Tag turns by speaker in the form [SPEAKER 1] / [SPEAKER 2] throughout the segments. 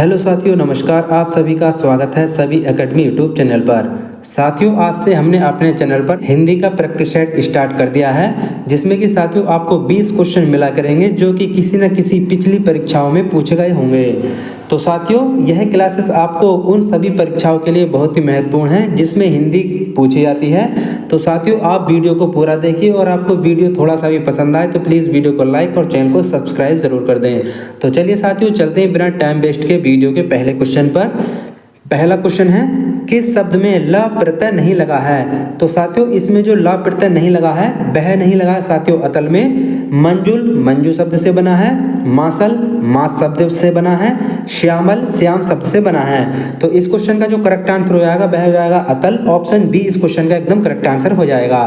[SPEAKER 1] Hello साथियों, नमस्कार। आप सभी का स्वागत है सभी एकेडमी यूट्यूब चैनल पर। साथियों, आज से हमने अपने चैनल पर हिंदी का प्रैक्टिस सेट स्टार्ट कर दिया है, जिसमें कि साथियों आपको 20 क्वेश्चन मिला करेंगे जो कि किसी न किसी पिछली परीक्षाओं में पूछे गए होंगे। तो साथियों, यह क्लासेस आपको उन सभी परीक्षाओं के लिए बहुत ही महत्वपूर्ण है जिसमें हिंदी पूछी जाती है। तो साथियों, आप वीडियो को पूरा देखिए और आपको वीडियो थोड़ा सा भी पसंद आए तो प्लीज़ वीडियो को लाइक और चैनल को सब्सक्राइब जरूर कर दें। तो चलिए साथियों, चलते हैं बिना टाइम वेस्ट के वीडियो के पहले क्वेश्चन पर। पहला क्वेश्चन है, किस शब्द में ल प्रत्यय नहीं लगा है? तो साथियों, इसमें जो ल प्रत्यय नहीं लगा है वह नहीं लगा है साथियों अतल में। मंजुल मंजू शब्द से बना है, मासल मास शब्द से बना है, श्यामल श्याम शब्द से बना है। तो इस क्वेश्चन का जो करेक्ट आंसर हो जाएगा वह हो जाएगा अतल। ऑप्शन बी इस क्वेश्चन का एकदम करेक्ट आंसर हो जाएगा।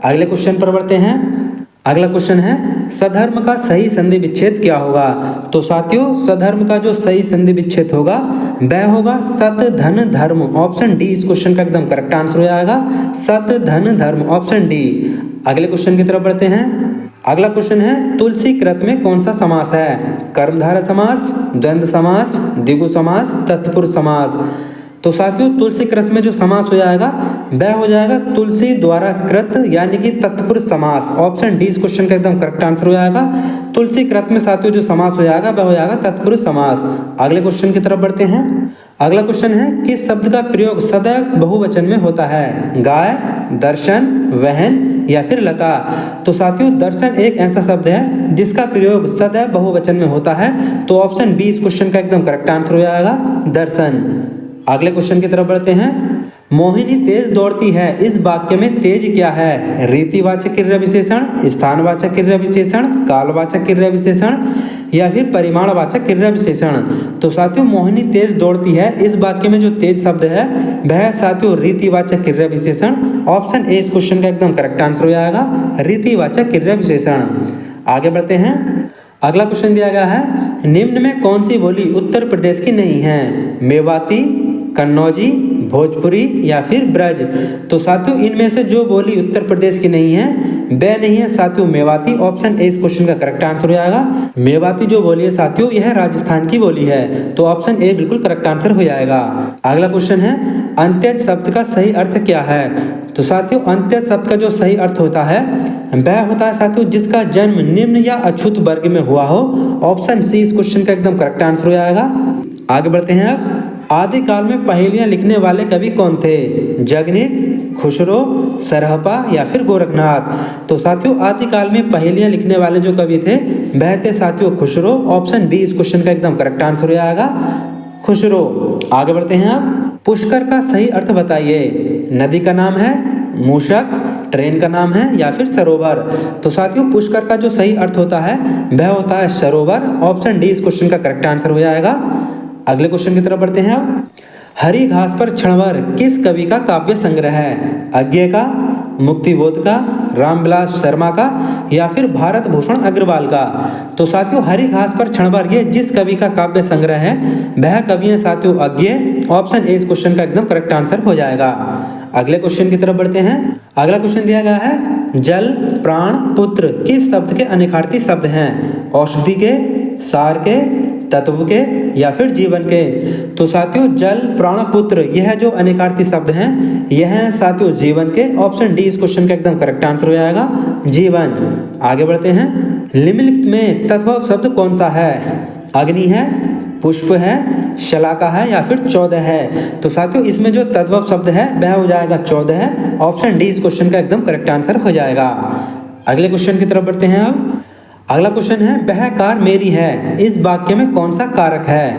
[SPEAKER 1] अगले क्वेश्चन पर बढ़ते हैं। अगला क्वेश्चन है, सधर्म का सही संधि विच्छेद क्या होगा? तो साथियों, सधर्म का जो सही संधि विच्छेद होगा वह होगा सत धन धर्म। ऑप्शन डी इस क्वेश्चन का एकदम करेक्ट आंसर हो जाएगा, सत धन धर्म, ऑप्शन डी। अगले क्वेश्चन की तरफ बढ़ते हैं। अगला क्वेश्चन है, तुलसी कृत में कौन सा समास है? कर्मधारय समास, द्वंद्व समास, द्विगु समास, तत्पुरुष समास। तो साथियों, तुलसी कृत में जो समास हो जाएगा वह हो जाएगा तुलसी द्वारा कृत यानी कि तत्पुरुष समास। ऑप्शन डी इस क्वेश्चन का एकदम करेक्ट आंसर हो जाएगा। तुलसी कृत में साथियों जो समास हो जाएगा वह हो जाएगा तत्पुरुष समास। अगले क्वेश्चन की तरफ बढ़ते हैं। अगला क्वेश्चन है, किस शब्द का प्रयोग सदैव बहुवचन में होता है? गाय, दर्शन, वहन या फिर लता। तो साथियों, दर्शन एक ऐसा शब्द है जिसका प्रयोग सदैव बहुवचन में होता है। तो ऑप्शन बी इस क्वेश्चन का एकदम करेक्ट आंसर हो जाएगा, दर्शन। अगले क्वेश्चन की तरफ बढ़ते हैं। मोहिनी तेज दौड़ती है, इस वाक्य में तेज क्या है? रीतिवाचक क्रिया विशेषण, स्थानवाचक क्रिया विशेषण, कालवाचक क्रिया विशेषण या फिर परिमाणवाचक क्रिया विशेषण। तो साथियों, मोहिनी तेज दौड़ती है इस वाक्य में जो तेज शब्द है वह साथियों रीतिवाचक क्रिया विशेषण। ऑप्शन ए इस क्वेश्चन का एकदम करेक्ट आंसर हो जाएगा, रीतिवाचक क्रिया विशेषण। आगे बढ़ते हैं। अगला क्वेश्चन दिया गया है, निम्न में कौन सी बोली उत्तर प्रदेश की नहीं है? मेवाती, कन्नौजी, भोजपुरी या फिर ब्रज। तो साथियों, इनमें से जो बोली उत्तर प्रदेश की नहीं है वह नहीं है साथियों मेवाती। ऑप्शन ए इस क्वेश्चन का करेक्ट आंसर हो जाएगा। मेवाती जो बोली है साथियों यह राजस्थान की बोली है। तो ऑप्शन ए बिल्कुल करेक्ट आंसर हो जाएगा। अगला क्वेश्चन है, अंत्यज शब्द का सही अर्थ क्या है? तो साथियों, अंत्यज शब्द का जो सही अर्थ होता है वह होता है साथियों जिसका जन्म निम्न या अछूत वर्ग में हुआ हो। ऑप्शन सी इस क्वेश्चन का एकदम करेक्ट आंसर हो जाएगा। आगे बढ़ते हैं। अब आदिकाल में पहेलियां लिखने वाले कवि कौन थे? जगनीत, खुसरो, सरहपा या फिर गोरखनाथ। तो साथियों, आदिकाल में पहेलियां लिखने वाले जो कवि थे वह थे साथियों खुसरो। ऑप्शन बी इस क्वेश्चन का एकदम करेक्ट आंसर हो जाएगा, खुसरो। आगे बढ़ते हैं। अब पुष्कर का सही अर्थ बताइए। नदी का नाम है, मूषक, ट्रेन का नाम है या फिर सरोवर। तो साथियों, पुष्कर का जो सही अर्थ होता है वह होता है सरोवर। ऑप्शन डी इस क्वेश्चन का करेक्ट आंसर हो जाएगा। अगले क्वेश्चन की तरफ बढ़ते हैं। अब हरी घास पर क्षणभर किस कवि का काव्य संग्रह है? अज्ञे का, मुक्तिबोध का, रामविलास शर्मा का या फिर भारत भूषण अग्रवाल का। तो साथियों, हरी घास पर क्षणभर ये जिस कवि का काव्य संग्रह है वह कवि है साथियों अज्ञे। ऑप्शन ए इस क्वेश्चन का एकदम करेक्ट आंसर हो जाएगा। अगले क्वेश्चन की तरफ बढ़ते हैं। अगला क्वेश्चन दिया गया है, जल, प्राण, पुत्र किस शब्द के अनिखार्थी शब्द हैं? औषधि के, सार के, तत्व के या फिर जीवन के। तो साथियों, जल, प्राण, पुत्र यह जो अनिखार्थी शब्द हैं यह है साथियों जीवन के। ऑप्शन डी इस क्वेश्चन का एकदम करेक्ट आंसर हो जाएगा, जीवन। आगे बढ़ते हैं। निम्नलिखित में तद्भव शब्द कौन सा है? अग्नि है, पुष्प है, शलाका है या फिर 14 है। तो साथियों, इसमें जो तद्भव शब्द है वह हो जाएगा 14 है। ऑप्शन डी इस क्वेश्चन का एकदम करेक्ट आंसर हो जाएगा। अगले क्वेश्चन की तरफ बढ़ते हैं। अब अगला क्वेश्चन है, वह कार मेरी है, इस वाक्य में कौन सा कारक है?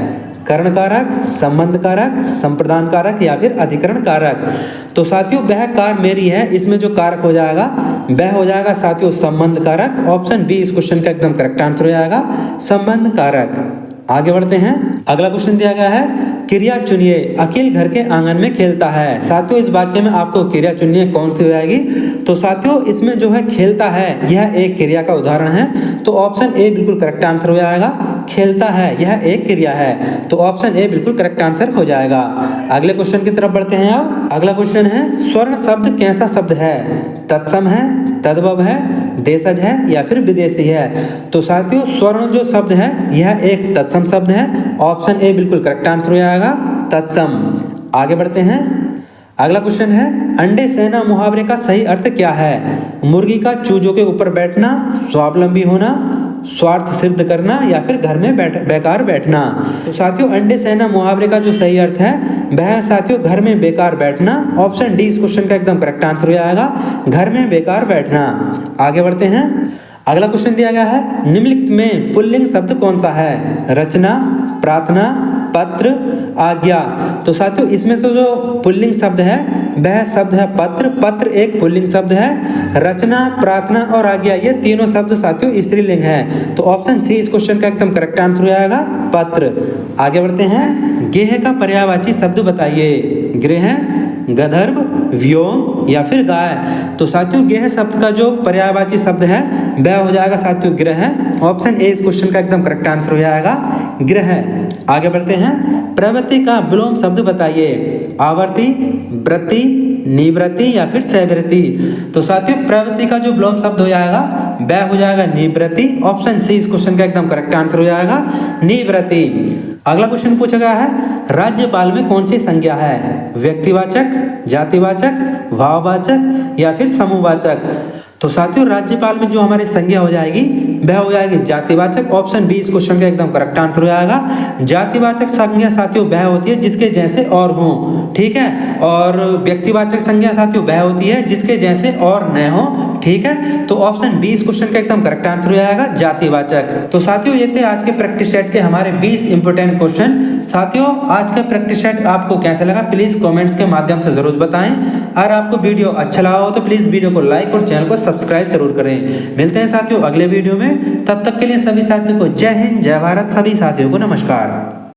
[SPEAKER 1] कर्ण कारक, संबंध कारक, संप्रदान कारक या फिर अधिकरण कारक। तो साथियों, वह कार मेरी है इसमें जो कारक हो जाएगा वह हो जाएगा साथियों संबंध कारक। ऑप्शन बी इस क्वेश्चन का एकदम करेक्ट आंसर हो जाएगा, संबंध कारक। आगे बढ़ते हैं। अगला क्वेश्चन दिया गया है, क्रिया चुनिए, अखिल घर के आंगन में खेलता है। साथियों, इस वाक्य में आपको क्रिया चुनिए कौन सी हो जाएगी? तो साथियों, इसमें जो है खेलता है यह एक क्रिया का उदाहरण है। तो ऑप्शन ए बिल्कुल करेक्ट आंसर हो जाएगा, खेलता है यह एक क्रिया है। तो ऑप्शन ए बिल्कुल करेक्ट आंसर हो जाएगा। अगले क्वेश्चन की तरफ बढ़ते हैं। अब अगला क्वेश्चन है, स्वर्ण शब्द कैसा शब्द है? तत्सम है, तद्भव है, देशज है या फिर विदेशी है। तो साथियों स्वर्ण जो शब्द है यह एक तत्सम शब्द है। ऑप्शन ए बिल्कुल करेक्ट आंसर हो जाएगा, तत्सम। आगे बढ़ते हैं। अगला क्वेश्चन है अंडे सेना मुहावरे का सही अर्थ क्या है? मुर्गी का चूजों के ऊपर बैठना, स्वावलंबी होना, स्वार्थ सिद्ध करना या फिर घर में बेकार बैठना। तो साथियों अंडे सेना मुहावरे का जो सही अर्थ है वह है साथियों घर में बेकार बैठना। ऑप्शन डी इस क्वेश्चन का एकदम करेक्ट आंसर हो जाएगा, घर में बेकार बैठना। आगे बढ़ते हैं। अगला क्वेश्चन दिया गया है निम्नलिखित में पुल्लिंग शब्द कौन सा है? रचना, प्रार्थना, पत्र, आज्ञा। तो साथियों इसमें से जो पुल्लिंग शब्द है वह शब्द है पत्र। पत्र एक पुल्लिंग शब्द है। रचना, प्रार्थना और आज्ञा ये तीनों शब्द साथियों स्त्रीलिंग है। तो ऑप्शन सी इस क्वेश्चन का एकदम करेक्ट आंसर हो जाएगा, पत्र। आगे बढ़ते हैं। गेह का पर्यायवाची शब्द बताइए। गृह, गंधर्व, व्योम या फिर गाय। तो साथियों गेह शब्द का जो पर्यायवाची शब्द है वह हो जाएगा साथियों गृह। ऑप्शन ए इस क्वेश्चन का एकदम करेक्ट आंसर हो जाएगा, गृह। आगे बढ़ते हैं। प्रवृत्ति का विलोम शब्द बताइए। आवर्ती, वृत्ति, निवृत्ति या फिर सैवृत्ति। तो साथियों प्रवृत्ति का जो विलोम शब्द हो जाएगा वह हो जाएगा निवृत्ति। ऑप्शन सी इस क्वेश्चन का एकदम करेक्ट आंसर हो जाएगा, निवृत्ति। अगला क्वेश्चन पूछा गया है राज्यपाल में कौन सी संज्ञा है? व्यक्तिवाचक, जातिवाचक, भाववाचक या फिर समूहवाचक। तो साथियों राज्यपाल में जो हमारी संज्ञा हो जाएगी वह हो जाएगी जातिवाचक। ऑप्शन बी इस क्वेश्चन का एकदम करेक्ट आंसर हो जाएगा। जातिवाचक संज्ञा साथियों वह होती है जिसके जैसे और हो, ठीक है। और व्यक्तिवाचक संज्ञा साथियों वह होती है जिसके जैसे और न हो, ठीक है। तो ऑप्शन बी इस क्वेश्चन का एकदम करेक्ट आंसर हो जाएगा, जातिवाचक। तो साथियों ये थे आज के प्रैक्टिस सेट के हमारे 20 इंपोर्टेंट क्वेश्चन। साथियों आज का प्रैक्टिस सेट आपको कैसा लगा प्लीज कमेंट्स के माध्यम से जरूर बताएं। अगर आपको वीडियो अच्छा लगा हो तो प्लीज वीडियो को लाइक और चैनल को सब्सक्राइब जरूर करें। मिलते हैं साथियों अगले वीडियो में, तब तक के लिए सभी साथियों को जय हिंद, जय भारत। सभी साथियों को नमस्कार।